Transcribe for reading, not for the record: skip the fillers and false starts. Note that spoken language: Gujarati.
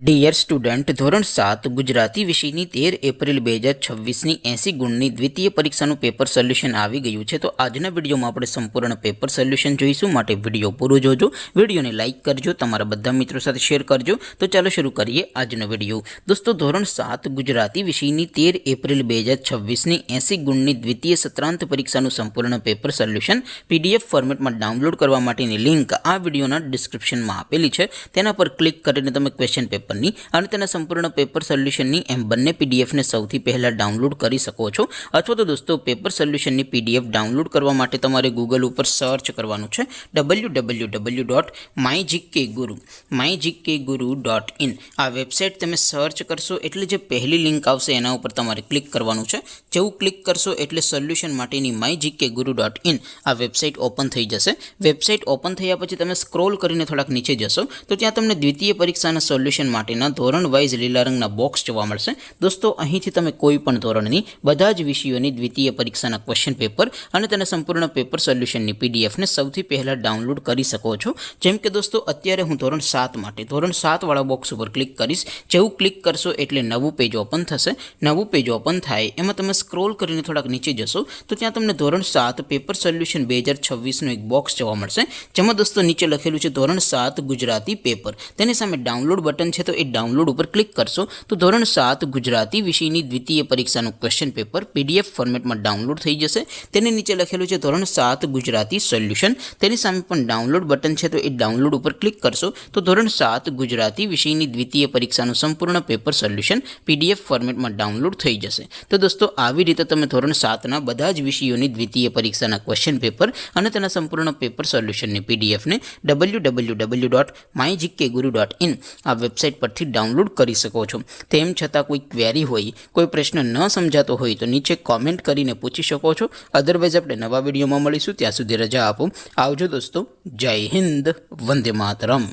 ડિયર સ્ટુડન્ટ, ધોરણ 7 ગુજરાતી વિષયની 13 એપ્રિલ 2026ની 80 ગુણની દ્વિતીય પરીક્ષાનું પેપર સોલ્યુશન આવી ગયું છે। તો આજના વિડીયોમાં આપણે સંપૂર્ણ પેપર સોલ્યુશન જોઈશું, માટે વિડીયો પૂરો જોજો। વિડીયોને લાઇક કરજો, તમારા બધા મિત્રો સાથે શેર કરજો। તો ચાલો શરૂ કરીએ આજનો વિડીયો। દોસ્તો, ધોરણ 7 ગુજરાતી વિષયની 13 એપ્રિલ 2026ની 80 ગુણની દ્વિતીય સત્રાંત પરીક્ષાનું સંપૂર્ણ પેપર સોલ્યુશન PDF ફોર્મેટમાં ડાઉનલોડ કરવા માટેની લિંક આ વિડીયોના ડિસ્ક્રિપ્શનમાં આપેલી છે। તેના પર ક્લિક કરીને તમે ક્વેશ્ચન પેપર અને તેના સંપૂર્ણ પેપર સોલ્યુશનની એમ બંને પીડીએફને સૌથી પહેલા ડાઉનલોડ કરી શકો છો। અથવા તો દોસ્તો, પેપર સોલ્યુશનની પીડીએફ ડાઉનલોડ કરવા માટે તમારે ગૂગલ ઉપર સર્ચ કરવાનું છે www.mygkguru.in। આ વેબસાઇટ તમે સર્ચ કરશો એટલે જે પહેલી લિંક આવશે એના ઉપર તમારે ક્લિક કરવાનું છે। જેવું ક્લિક કરશો એટલે સોલ્યુશન માટેની mygkguru.in આ વેબસાઇટ ઓપન થઈ જશે। વેબસાઇટ ઓપન થયા પછી તમે સ્ક્રોલ કરીને થોડાક નીચે જશો તો ત્યાં તમને દ્વિતીય પરીક્ષાના સોલ્યુશન માટેના ધોરણ વાઇઝ લીલા રંગના બોક્સ જોવા મળશે। દોસ્તો, અહીંથી તમે કોઈ પણ ધોરણની બધા જ વિષયોની દ્વિતીય પરીક્ષાના ક્વેશ્ચન પેપર અને તેના સંપૂર્ણ પેપર સોલ્યુશનની પીડીએફને સૌથી પહેલા ડાઉનલોડ કરી શકો છો। જેમ કે દોસ્તો, અત્યારે હું ધોરણ 7 માટે ધોરણ 7 વાળા બોક્સ ઉપર ક્લિક કરીશ। જેવું ક્લિક કરશો એટલે નવું પેજ ઓપન થશે। નવું પેજ ઓપન થાય એમાં તમે સ્ક્રોલ કરીને થોડાક નીચે જશો તો ત્યાં તમને ધોરણ 7 પેપર સોલ્યુશન 2026નું એક બોક્સ જોવા મળશે, જેમાં દોસ્તો નીચે લખેલું છે ધોરણ 7 ગુજરાતી પેપર। તેની સામે ડાઉનલોડ બટન છે, તો એ ડાઉનલોડ ઉપર ક્લિક કરશો તો ધોરણ 7 ગુજરાતી વિષયની દ્વિતીય પરીક્ષાનું ક્વેશ્ચન પેપર PDF ફોર્મેટમાં ડાઉનલોડ થઈ જશે। તેની નીચે લખેલું છે ધોરણ 7 ગુજરાતી સોલ્યુશન। તેની સામે પણ ડાઉનલોડ બટન છે, તો એ ડાઉનલોડ ઉપર ક્લિક કરશો તો ધોરણ 7 ગુજરાતી વિષયની દ્વિતીય પરીક્ષાનું સંપૂર્ણ પેપર સોલ્યુશન PDF ફોર્મેટમાં ડાઉનલોડ થઈ જશે। તો દોસ્તો, આવી રીતે તમે ધોરણ 7ના બધા જ વિષયોની દ્વિતીય પરીક્ષાના ક્વેશ્ચન પેપર અને તેના સંપૂર્ણ પેપર સોલ્યુશનની પીડીએફને www.mygkguru.in આ વેબસાઇટ પરથી ડાઉનલોડ કરી શકો છો। તેમ છતાં કોઈ ક્વેરી હોય, કોઈ પ્રશ્ન ન સમજાતો હોય તો નીચે કોમેન્ટ કરીને પૂછી શકો છો। અધરવાઇઝ આપણે નવા વિડીયોમાં મળીશું, ત્યાં સુધી રજા આપો। આવજો દોસ્તો, જય હિન્દ, વંદે માતરમ।